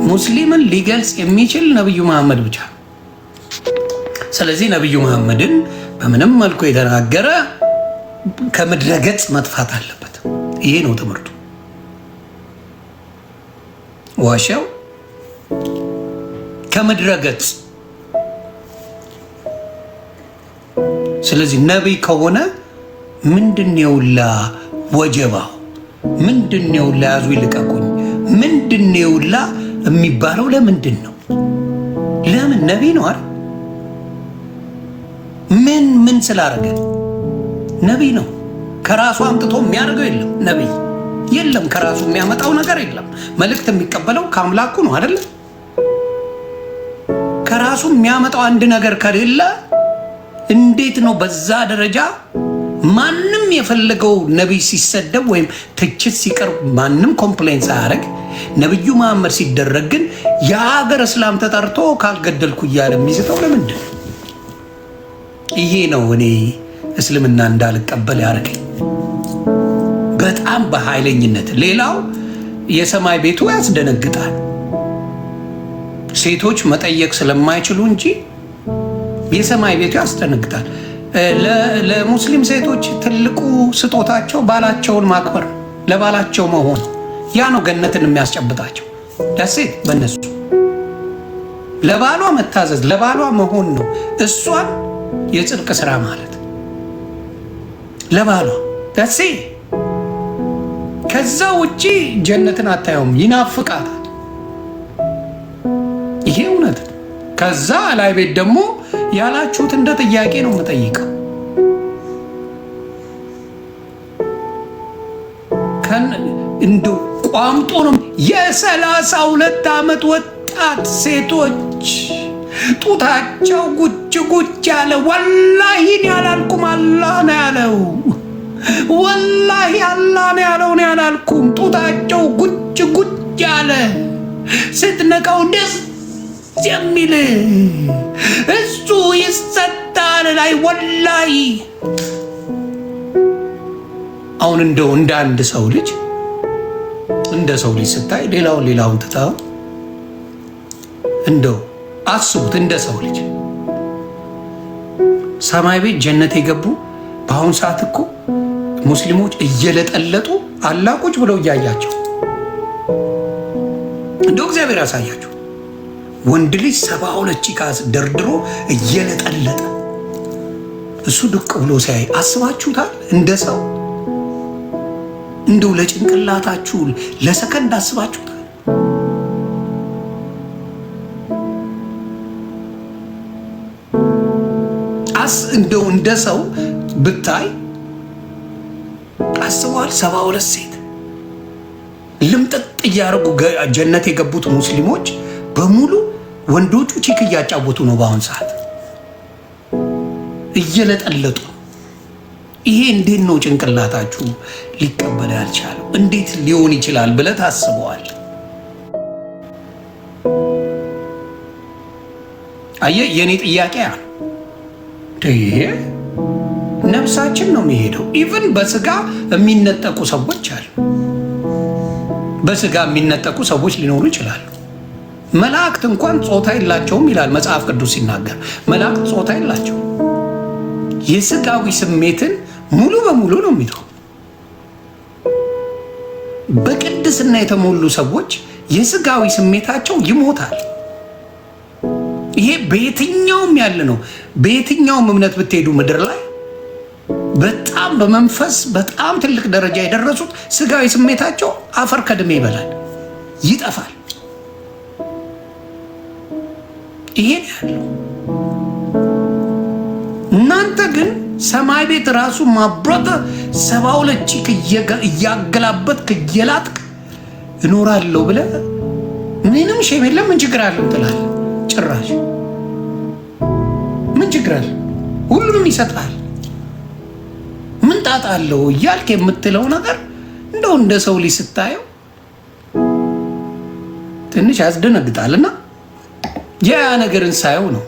ሙስሊምን ሊገልጽ የሚችል ነብዩ መሐመድ ብቻ። ስለዚህ ነብዩ መሐመድን በምንም መልኩ የተናገረ ከምድረ ገጽ መጥፋት አለበት። ይሄ ነው ትምህርቱ። ዋሻው ከምድረ ገጽ። ስለዚህ ነቢይ ከሆነ ምንድነውላ ወጀባው? ምንድነውላ ያዙ ይልቀቁኝ? ምንድነውላ የሚባለው? ለምንድን ነው? ለምን ነቢይ ነው አይደል? ምን ስላደረገ ነቢይ ነው። ከራሱ አምጥቶ የሚያደርገው የለም። ነቢይ የለም፣ ከራሱ የሚያመጣው ነገር የለም። መልእክት የሚቀበለው ከአምላኩ ነው አይደል? ከራሱ የሚያመጣው አንድ ነገር ከሌለ እንዴት ነው በዛ ደረጃ ማንም የፈለገው ነቢይ ሲሰደብ ወይም ትችት ሲቀርብ ማንም ኮምፕሌን ሳያደርግ ነብዩ መሐመድ ሲደረግ ግን የሀገር እስላም ተጠርቶ ካልገደልኩ እያለ የሚስተው ለምንድን ነው? ይሄ ነው እኔ እስልምና እንዳልቀበል ያደረገኝ በጣም በኃይለኝነት። ሌላው የሰማይ ቤቱ ያስደነግጣል። ሴቶች መጠየቅ ስለማይችሉ እንጂ የሰማይ ቤቱ ያስደነግጣል። ለሙስሊም ሴቶች ትልቁ ስጦታቸው ባላቸውን ማክበር፣ ለባላቸው መሆን። ያ ነው ገነትን የሚያስጨብጣቸው። ደሴት በነሱ ለባሏ መታዘዝ፣ ለባሏ መሆን ነው እሷን የጽድቅ ስራ ማለት ለባሏ ደሴ። ከዛ ውጪ ጀነትን አታየውም፣ ይናፍቃታል። ይሄ እውነት። ከዛ ላይ ቤት ደግሞ ያላችሁት እንደ ጥያቄ ነው የምጠይቀው። እንደ ቋምጦ ነው። የ32 ዓመት ወጣት ሴቶች ጡታቸው ጉጭ ጉጭ ያለ። ወላሂን ያላልኩም፣ አላህ ነው ያለው። ወላሂ አላህ ነው ያለው፣ ነው ያላልኩም። ጡታቸው ጉጭ ጉጭ ያለ ስትነቃው ደስ የሚል እሱ ይሰጣል ላይ ወላሂ። አሁን እንደው እንደ አንድ ሰው ልጅ እንደ ሰው ልጅ ስታይ ሌላውን ትታው እንደው አስቡት። እንደ ሰው ልጅ ሰማይ ቤት ጀነት የገቡ በአሁን ሰዓት እኮ ሙስሊሞች እየለጠለጡ አላቁጭ ብለው እያያቸው። እንደው እግዚአብሔር ያሳያቸው። ወንድ ልጅ 72 ጭቃ ደርድሮ እየለጠለጠ እሱ ድቅ ብሎ ሲያይ አስባችሁታል? እንደ ሰው እንደው ለጭንቅላታችሁ ለሰከንድ አስባችሁታል? እንደው እንደ ሰው ብታይ አስበዋል? 72 ሴት ልምጥጥ እያደረጉ ጀነት የገቡት ሙስሊሞች በሙሉ ወንዶቹ ቺክ እያጫወቱ ነው በአሁን ሰዓት እየለጠለጡ። ይሄ እንዴት ነው ጭንቅላታችሁ ሊቀበል ያልቻለው? እንዴት ሊሆን ይችላል ብለህ ታስበዋል? አየህ፣ የኔ ጥያቄ ያ ይሄ ነፍሳችን ነው የሚሄደው። ኢቭን በስጋ የሚነጠቁ ሰዎች አሉ። በስጋ የሚነጠቁ ሰዎች ሊኖሩ ይችላሉ። መላእክት እንኳን ጾታ የላቸውም ይላል መጽሐፍ ቅዱስ ሲናገር። መላእክት ጾታ የላቸው፣ የስጋዊ ስሜትን ሙሉ በሙሉ ነው የሚተው። በቅድስና የተሞሉ ሰዎች የስጋዊ ስሜታቸው ይሞታል። ይሄ በየትኛውም ያለ ነው። በየትኛውም እምነት ብትሄዱ ምድር ላይ በጣም በመንፈስ በጣም ትልቅ ደረጃ የደረሱት ስጋዊ ስሜታቸው አፈር ከድሜ ይበላል፣ ይጠፋል። ይሄ ያለው እናንተ ግን ሰማይ ቤት ራሱ ማብረተ 72 ቺክ እያገላበጥክ እየላጥክ እኖራለሁ ብለህ ምንም ሼም የለም ምን ችግር አለው ትላለህ። ጭራሽ ምን ችግር አለ? ሁሉንም ይሰጣል። ምን ጣጣ አለው እያልክ የምትለው ነገር እንደው እንደ ሰው ልጅ ስታየው ትንሽ ያስደነግጣልና ያ ነገርን ሳየው ነው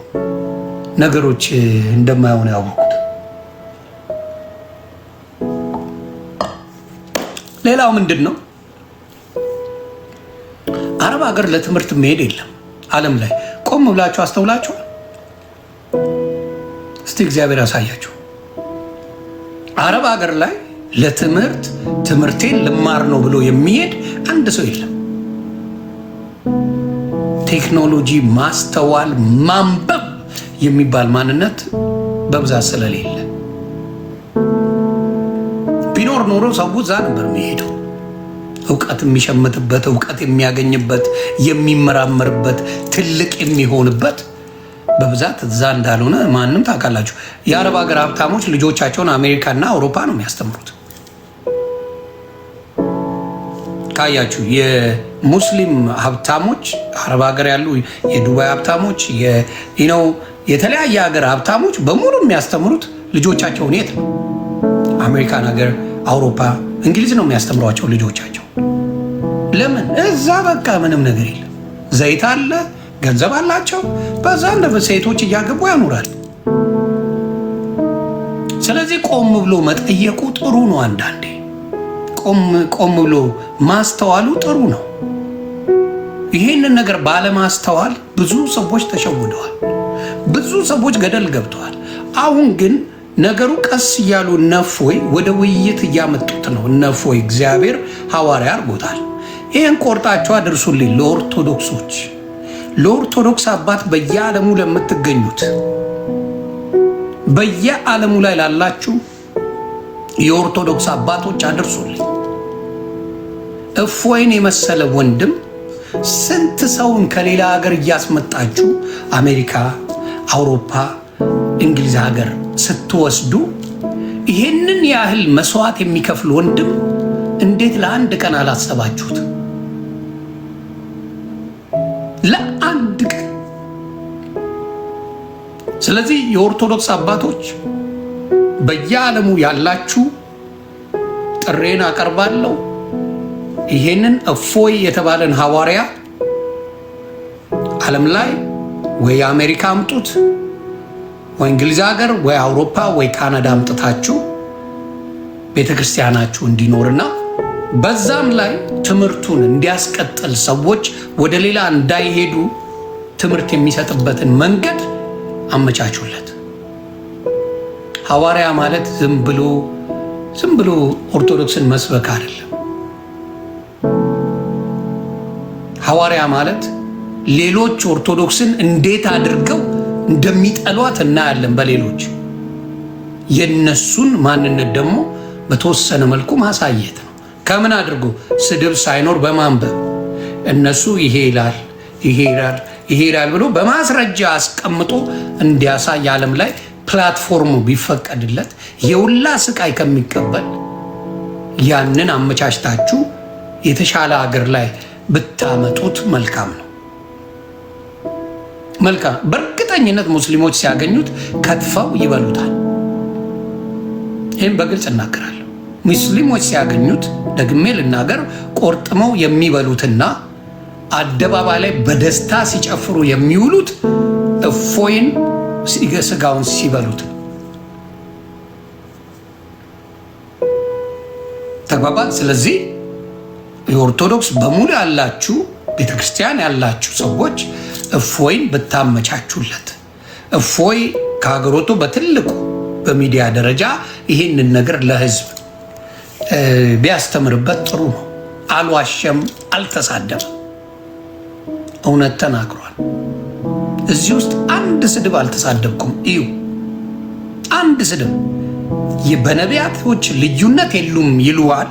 ነገሮች እንደማይሆኑ ያወቁት። ሌላው ምንድን ነው? አረብ ሀገር ለትምህርት መሄድ የለም ዓለም ላይ። ቆም ብላችሁ አስተውላችሁ እስቲ እግዚአብሔር ያሳያችሁ። አረብ ሀገር ላይ ለትምህርት ትምህርቴን ልማር ነው ብሎ የሚሄድ አንድ ሰው የለም። ቴክኖሎጂ፣ ማስተዋል፣ ማንበብ የሚባል ማንነት በብዛት ስለሌለ ቢኖር ኖሮ ሰው እዛ ነበር የሚሄደው። እውቀት የሚሸምትበት፣ እውቀት የሚያገኝበት፣ የሚመራመርበት፣ ትልቅ የሚሆንበት በብዛት እዛ እንዳልሆነ ማንም ታውቃላችሁ። የአረብ ሀገር ሀብታሞች ልጆቻቸውን አሜሪካና አውሮፓ ነው የሚያስተምሩት። ካያችሁ የሙስሊም ሀብታሞች አረብ ሀገር ያሉ የዱባይ ሀብታሞች ነው የተለያየ ሀገር ሀብታሞች በሙሉ የሚያስተምሩት ልጆቻቸውን የት ነው? አሜሪካን ሀገር፣ አውሮፓ፣ እንግሊዝ ነው የሚያስተምሯቸው ልጆቻቸው። ለምን? እዛ በቃ ምንም ነገር የለም። ዘይት አለ፣ ገንዘብ አላቸው። በዛ እንደ ሴቶች እያገቡ ያኖራል። ስለዚህ ቆም ብሎ መጠየቁ ጥሩ ነው። አንዳንዴ ቆም ብሎ ማስተዋሉ ጥሩ ነው። ይሄንን ነገር ባለማስተዋል ብዙ ሰዎች ተሸውደዋል። ብዙ ሰዎች ገደል ገብተዋል። አሁን ግን ነገሩ ቀስ እያሉ እነፎይ ወደ ውይይት እያመጡት ነው። እነፎይ እግዚአብሔር ሐዋርያ አድርጎታል። ይህን ቆርጣችሁ አድርሱልኝ ለኦርቶዶክሶች፣ ለኦርቶዶክስ አባት በየዓለሙ ለምትገኙት፣ በየዓለሙ ላይ ላላችሁ የኦርቶዶክስ አባቶች አድርሱልኝ። እፎይን የመሰለ ወንድም ስንት ሰውን ከሌላ ሀገር እያስመጣችሁ አሜሪካ፣ አውሮፓ፣ እንግሊዝ ሀገር ስትወስዱ ይሄንን ያህል መስዋዕት የሚከፍል ወንድም እንዴት ለአንድ ቀን አላሰባችሁት? ለአንድ ቀን። ስለዚህ የኦርቶዶክስ አባቶች በየዓለሙ ያላችሁ ጥሬን አቀርባለሁ። ይሄንን እፎይ የተባለን ሐዋርያ ዓለም ላይ ወይ አሜሪካ አምጡት፣ ወይ እንግሊዝ ሀገር፣ ወይ አውሮፓ፣ ወይ ካናዳ አምጥታችሁ ቤተ ክርስቲያናችሁ እንዲኖርና በዛም ላይ ትምህርቱን እንዲያስቀጥል ሰዎች ወደ ሌላ እንዳይሄዱ ትምህርት የሚሰጥበትን መንገድ አመቻቹለት። ሐዋርያ ማለት ዝም ብሎ ኦርቶዶክስን መስበክ አይደለም። ሐዋርያ ማለት ሌሎች ኦርቶዶክስን እንዴት አድርገው እንደሚጠሏት እናያለን። በሌሎች የነሱን ማንነት ደግሞ በተወሰነ መልኩ ማሳየት ነው። ከምን አድርጎ? ስድብ ሳይኖር በማንበብ እነሱ ይሄ ይላል ብሎ በማስረጃ አስቀምጦ እንዲያሳይ ዓለም ላይ ፕላትፎርሙ ቢፈቀድለት የውላ ስቃይ ከሚቀበል ያንን አመቻችታችሁ የተሻለ ሀገር ላይ ብታመጡት መልካም ነው። መልካም። በእርግጠኝነት ሙስሊሞች ሲያገኙት ከትፈው ይበሉታል። ይህም በግልጽ እናገራለሁ። ሙስሊሞች ሲያገኙት፣ ደግሜ ልናገር፣ ቆርጥመው የሚበሉትና አደባባይ ላይ በደስታ ሲጨፍሩ የሚውሉት እፎይን ስጋውን ሲበሉት። ተግባባን። ስለዚህ የኦርቶዶክስ በሙሉ ያላችሁ ቤተክርስቲያን ያላችሁ ሰዎች እፎይን ብታመቻቹለት፣ እፎይ ከሀገር ወጥቶ በትልቁ በሚዲያ ደረጃ ይህንን ነገር ለህዝብ ቢያስተምርበት ጥሩ ነው። አልዋሸም፣ አልተሳደበም፣ እውነት ተናግሯል። እዚህ ውስጥ አንድ ስድብ አልተሳደብኩም። እዩ፣ አንድ ስድብ። በነቢያቶች ልዩነት የሉም ይሉዋል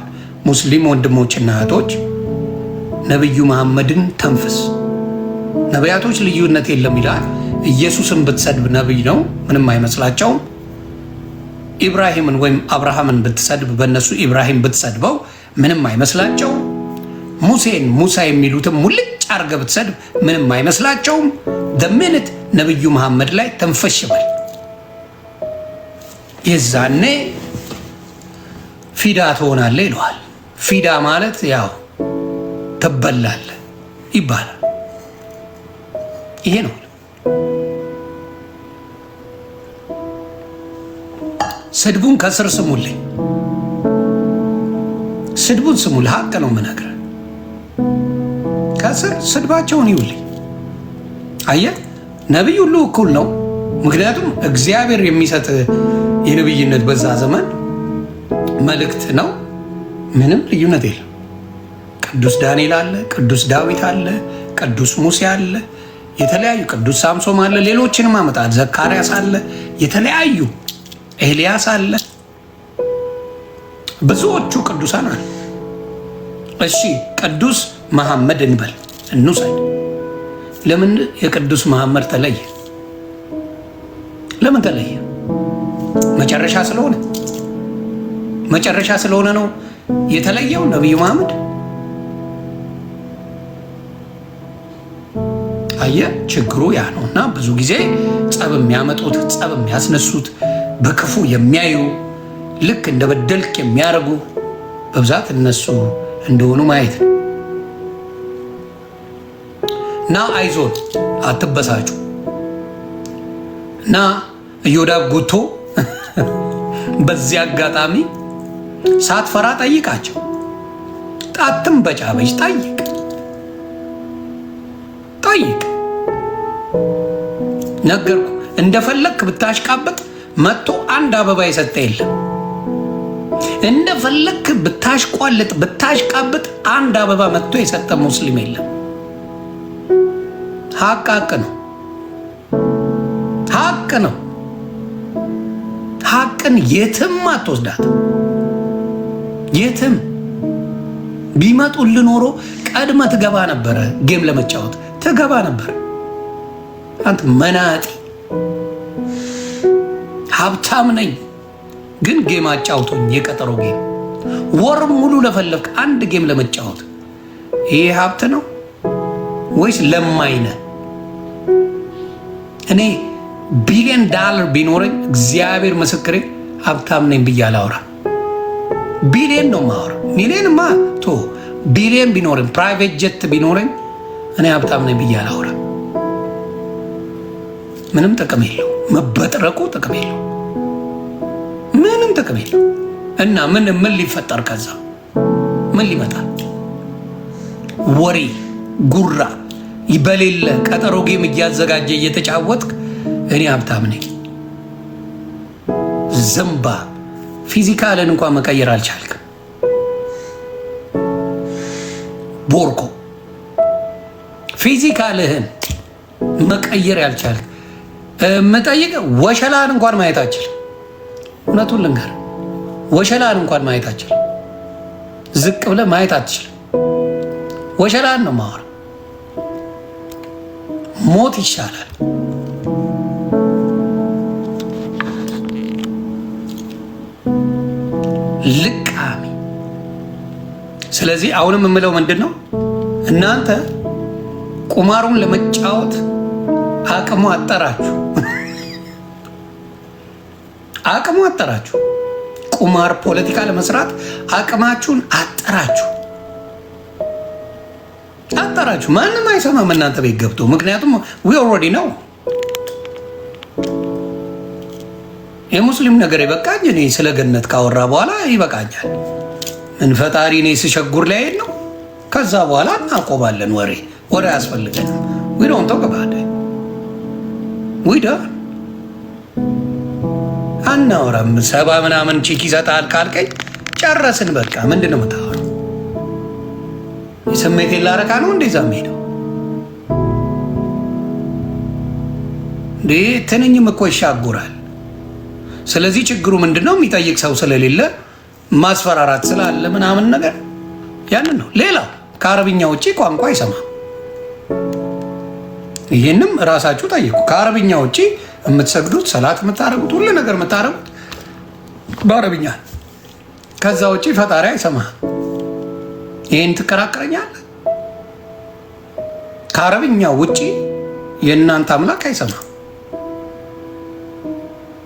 ሙስሊም ወንድሞችና እህቶች። ነቢዩ መሐመድን ተንፍስ። ነቢያቶች ልዩነት የለም ይላል። ኢየሱስን ብትሰድብ ነቢይ ነው፣ ምንም አይመስላቸውም። ኢብራሂምን ወይም አብርሃምን ብትሰድብ፣ በእነሱ ኢብራሂም ብትሰድበው ምንም አይመስላቸውም። ሙሴን ሙሳ የሚሉትም ሙልጭ አርገ ብትሰድብ ምንም አይመስላቸውም። ደምንት ነቢዩ መሐመድ ላይ ተንፈሽበል። የዛኔ ፊዳ ትሆናለህ ይለዋል። ፊዳ ማለት ያው ትበላለህ ይባላል። ይሄ ነው። ስድቡን ከስር ስሙልኝ፣ ስድቡን ስሙ። ለሀቅ ነው የምነግርህ። ከስር ስድባቸውን ይውልኝ። አየህ ነቢይ ሁሉ እኩል ነው። ምክንያቱም እግዚአብሔር የሚሰጥ የነቢይነት በዛ ዘመን መልእክት ነው። ምንም ልዩነት የለም። ቅዱስ ዳንኤል አለ፣ ቅዱስ ዳዊት አለ፣ ቅዱስ ሙሴ አለ፣ የተለያዩ ቅዱስ ሳምሶም አለ፣ ሌሎችንም አመጣል። ዘካርያስ አለ፣ የተለያዩ ኤልያስ አለ፣ ብዙዎቹ ቅዱሳን አለ። እሺ ቅዱስ መሐመድ እንበል እንውሰድ። ለምን የቅዱስ መሐመድ ተለየ? ለምን ተለየ? መጨረሻ ስለሆነ ነው የተለየው ነቢዩ መሐመድ። አየ ችግሩ ያ ነው። እና ብዙ ጊዜ ጸብ የሚያመጡት ጸብ የሚያስነሱት በክፉ የሚያዩ ልክ እንደ በደልክ የሚያደርጉ በብዛት እነሱ እንደሆኑ ማየት ነው። እና አይዞን አትበሳጩ። እና ኢዮዳብ ጉቶ በዚህ አጋጣሚ ሳትፈራ ጠይቃቸው። ጣትም በጫበች ጠይቅ። ነገርኩ። እንደፈለክ ብታሽቃብጥ መጥቶ አንድ አበባ የሰጠ የለም። እንደፈለክ ብታሽቋልጥ ብታሽቃብጥ አንድ አበባ መጥቶ የሰጠ ሙስሊም የለም። ሀቅ ነው። ሀቅን የትም አትወስዳት። የትም ቢመጡልህ ኖሮ ቀድመ ትገባ ነበረ። ጌም ለመጫወት ትገባ ነበር። አንተ መናጢ ሀብታም ነኝ ግን ጌም አጫውቶኝ የቀጠሮ ጌም ወር ሙሉ ለፈለፍክ አንድ ጌም ለመጫወት ይሄ ሀብት ነው ወይስ ለማይነ? እኔ $1 ቢሊዮን ቢኖረኝ እግዚአብሔር ምስክሬ ሀብታም ነኝ ብዬ አላወራም። ቢሊዮን ነው የማወራው። ሚሊዮንማ ቶ ቢሊዮን ቢኖረኝ ፕራይቬት ጀት ቢኖረኝ እኔ ሀብታም ነኝ ብዬ አላወራም። ምንም ጥቅም የለው። መበጥረቁ ጥቅም የለው። ምንም ጥቅም የለው። እና ምን ሊፈጠር ከዛ ምን ሊመጣ? ወሬ ጉራ በሌለ ቀጠሮ ጌም እያዘጋጀ እየተጫወትክ እኔ ሀብታም ነኝ። ዘንባ ፊዚካልን እንኳን መቀየር አልቻልክም። ቦርኮ ፊዚካልህን መቀየር ያልቻልክ መጠይቅ ወሸላን እንኳን ማየት አችልም። እውነቱን ልንገር ወሸላን እንኳን ማየት አችልም። ዝቅ ብለህ ማየት አትችልም። ወሸላን ነው ማወራ። ሞት ይሻላል። ልቃሚ። ስለዚህ አሁንም የምለው ምንድን ነው፣ እናንተ ቁማሩን ለመጫወት አቅሙ አጠራችሁ። ቁማር ፖለቲካ ለመስራት አቅማችሁን አጠራችሁ። ማንም አይሰማም እናንተ ቤት ገብቶ። ምክንያቱም ዊ ኦልሬዲ ነው የሙስሊም ነገር ይበቃኝ። እኔ ስለ ገነት ካወራ በኋላ ይበቃኛል። ምን ፈጣሪ እኔ ስሸጉር ላይ ነው። ከዛ በኋላ እናቆማለን። ወሬ አያስፈልገንም። ዊ ዶንት ቶክ አባውት ኢት ዊ ዶንት አናወራም። 70 ምናምን ቺክ ይሰጣል ካልከኝ ጨረስን በቃ። ምንድን ነው የምታወራው? የስሜቴን ላረካ ነው እንደዛ የምሄደው እንዴ? ትንኝም እኮ ይሻጉራል። ስለዚህ ችግሩ ምንድን ነው? የሚጠይቅ ሰው ስለሌለ ማስፈራራት ስላለ ምናምን ነገር ያንን ነው። ሌላው ከአረብኛ ውጭ ቋንቋ አይሰማም። ይህንም እራሳችሁ ጠይቁ። ከአረብኛ ውጭ የምትሰግዱት ሰላት የምታረጉት ሁሉ ነገር የምታረጉት በአረብኛ። ከዛ ውጭ ፈጣሪ አይሰማም። ይህን ትከራከረኛለህ? ከአረብኛ ውጭ የእናንተ አምላክ አይሰማም።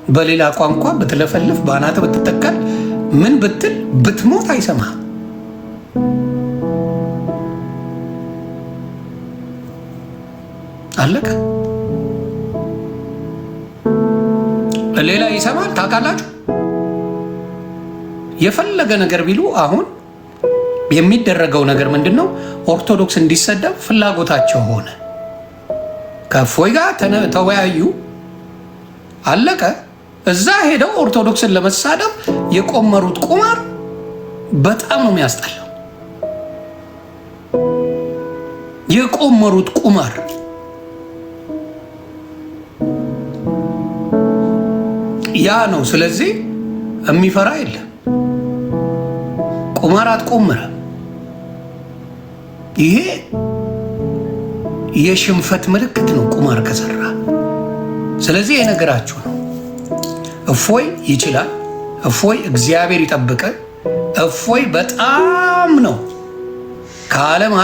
በሌላ ቋንቋ ብትለፈልፍ በአናተ ብትተከል ምን ብትል ብትሞት አይሰማም። አለቀ። ሌላ ይሰማል ታውቃላችሁ። የፈለገ ነገር ቢሉ አሁን የሚደረገው ነገር ምንድን ነው? ኦርቶዶክስ እንዲሰደብ ፍላጎታቸው ሆነ። ከእፎይ ጋር ተወያዩ፣ አለቀ። እዛ ሄደው ኦርቶዶክስን ለመሳደብ የቆመሩት ቁማር በጣም ነው የሚያስጠላው። የቆመሩት ቁማር ያ ነው። ስለዚህ የሚፈራ የለም። ቁማር አትቆምረ። ይሄ የሽንፈት ምልክት ነው ቁማር ከሰራ። ስለዚህ የነገራችሁ ነው። እፎይ ይችላል። እፎይ እግዚአብሔር ይጠብቀ። እፎይ በጣም ነው ከዓለም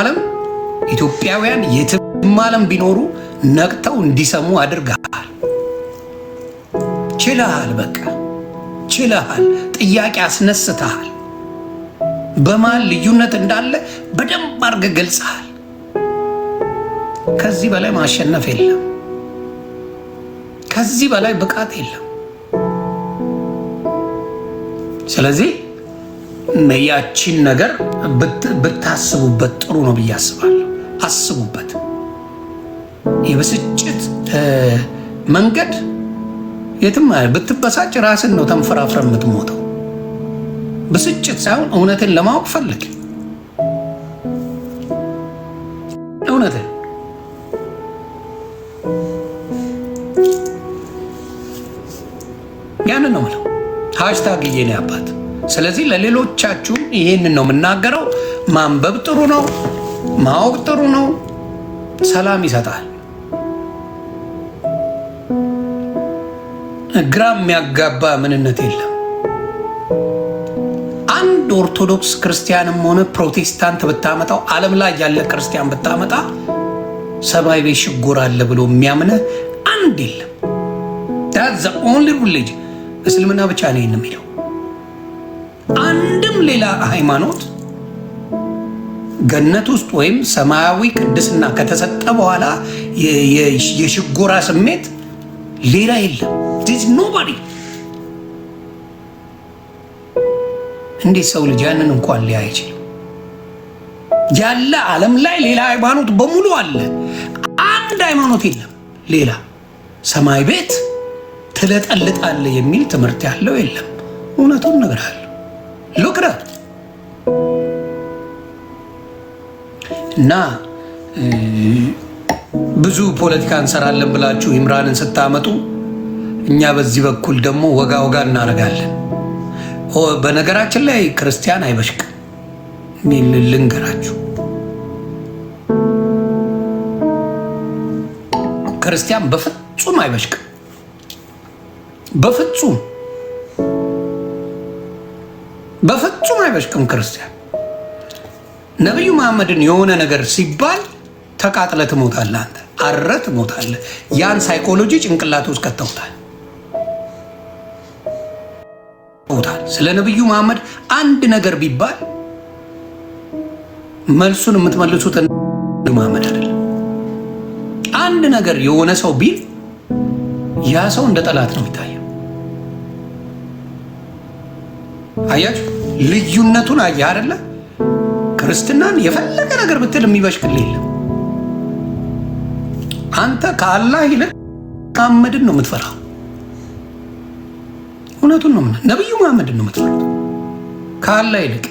ኢትዮጵያውያን የትም ዓለም ቢኖሩ ነቅተው እንዲሰሙ አድርገሃል። ችለሃል፣ በቃ ችለሃል። ጥያቄ አስነስተሃል። በማን ልዩነት እንዳለ በደንብ አድርገህ ገልጸሃል። ከዚህ በላይ ማሸነፍ የለም። ከዚህ በላይ ብቃት የለም። ስለዚህ ያቺን ነገር ብታስቡበት ጥሩ ነው ብዬ አስባለሁ። አስቡበት። የብስጭት መንገድ የትም ብትበሳጭ ራስን ነው ተንፈራፍረ የምትሞተው። ብስጭት ሳይሆን እውነትን ለማወቅ ፈልግ። እውነትን ያንን ነው የምለው። ሃሽታግ የኔ አባት። ስለዚህ ለሌሎቻችሁም ይሄንን ነው የምናገረው። ማንበብ ጥሩ ነው፣ ማወቅ ጥሩ ነው፣ ሰላም ይሰጣል። ግራ የሚያጋባ ምንነት የለም። አንድ ኦርቶዶክስ ክርስቲያንም ሆነ ፕሮቴስታንት ብታመጣው፣ ዓለም ላይ ያለ ክርስቲያን ብታመጣ ሰማይ ቤት ሽጎር አለ ብሎ የሚያምነ አንድ የለም። that's the only religion። እስልምና ብቻ ነው የሚለው። አንድም ሌላ ሃይማኖት ገነት ውስጥ ወይም ሰማያዊ ቅድስና ከተሰጠ በኋላ የሽጎራ ስሜት ሌላ የለም። there's nobody። እንዴት ሰው ልጅ ያንን እንኳን ሊያይ አይችልም? ያለ ዓለም ላይ ሌላ ሃይማኖት በሙሉ አለ። አንድ ሃይማኖት የለም ሌላ ሰማይ ቤት ትለጠልጣለ የሚል ትምህርት ያለው የለም። እውነቱን እነግርሃለሁ። ሉክራ እና ብዙ ፖለቲካ እንሰራለን ብላችሁ ኢምራንን ስታመጡ እኛ በዚህ በኩል ደግሞ ወጋ እናደርጋለን። በነገራችን ላይ ክርስቲያን አይበሽቅም። ልንገራችሁ፣ ክርስቲያን በፍጹም አይበሽቅም። በፍጹም አይበሽቅም ክርስቲያን። ነቢዩ መሐመድን የሆነ ነገር ሲባል ተቃጥለ ትሞታለህ፣ አንተ አረ ትሞታለህ። ያን ሳይኮሎጂ ጭንቅላት ውስጥ ከተውታል። ስለ ነቢዩ መሐመድ አንድ ነገር ቢባል መልሱን የምትመልሱት መሐመድ አይደለም። አንድ ነገር የሆነ ሰው ቢል ያ ሰው እንደ ጠላት ነው የሚታየው። አያችሁ ልዩነቱን? አየህ አይደለ? ክርስትናን የፈለገ ነገር ብትል የሚበሽቅልህ የለም። አንተ ከአላህ ይልቅ መሐመድን ነው የምትፈራው። እውነቱን ነው። ነቢዩ መሐመድን ነው የምትፈሩት ከአላህ ይልቅ።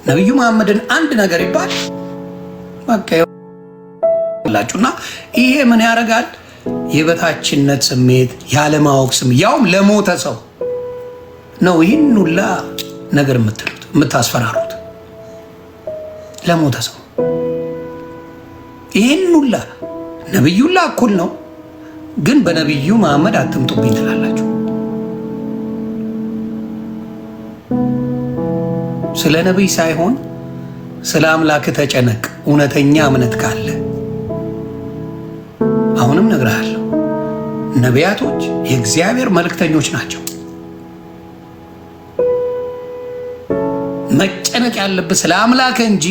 ነቢዩ መሐመድን አንድ ነገር ይባል በቃ ላችሁና ይሄ ምን ያደርጋል? የበታችነት ስሜት፣ ያለማወቅ ስሜት፣ ያውም ለሞተ ሰው ነው ይህን ሁላ ነገር የምትሉት የምታስፈራሩት። ለሞተ ሰው ይህን ሁላ ነቢዩላ እኩል ነው፣ ግን በነቢዩ መሐመድ አትምጡብኝ ትላላችሁ። ስለ ነቢይ ሳይሆን ስለ አምላክ ተጨነቅ። እውነተኛ እምነት ካለ አሁንም ነግርሃለሁ፣ ነቢያቶች የእግዚአብሔር መልእክተኞች ናቸው። መጨነቅ ያለብህ ስለ አምላክ እንጂ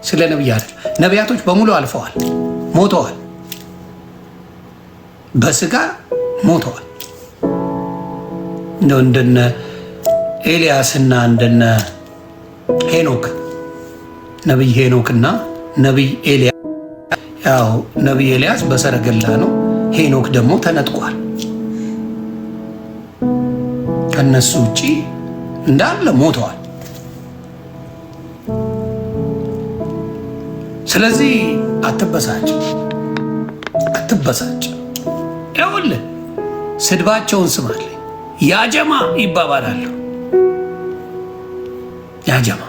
ስለ ነቢይ አይደል። ነቢያቶች በሙሉ አልፈዋል፣ ሞተዋል፣ በስጋ ሞተዋል። እንደነ ኤልያስና እንደነ ሄኖክ ነቢይ ሄኖክና ነቢይ ኤልያስ። ያው ነቢይ ኤልያስ በሰረገላ ነው፣ ሄኖክ ደግሞ ተነጥቋል። ከነሱ ውጪ እንዳለ ሞተዋል። ስለዚህ አትበሳጭ፣ አትበሳጭ። ይኸውልህ ስድባቸውን ስማልኝ። ያጀማ ይባባላሉ። ያጀማ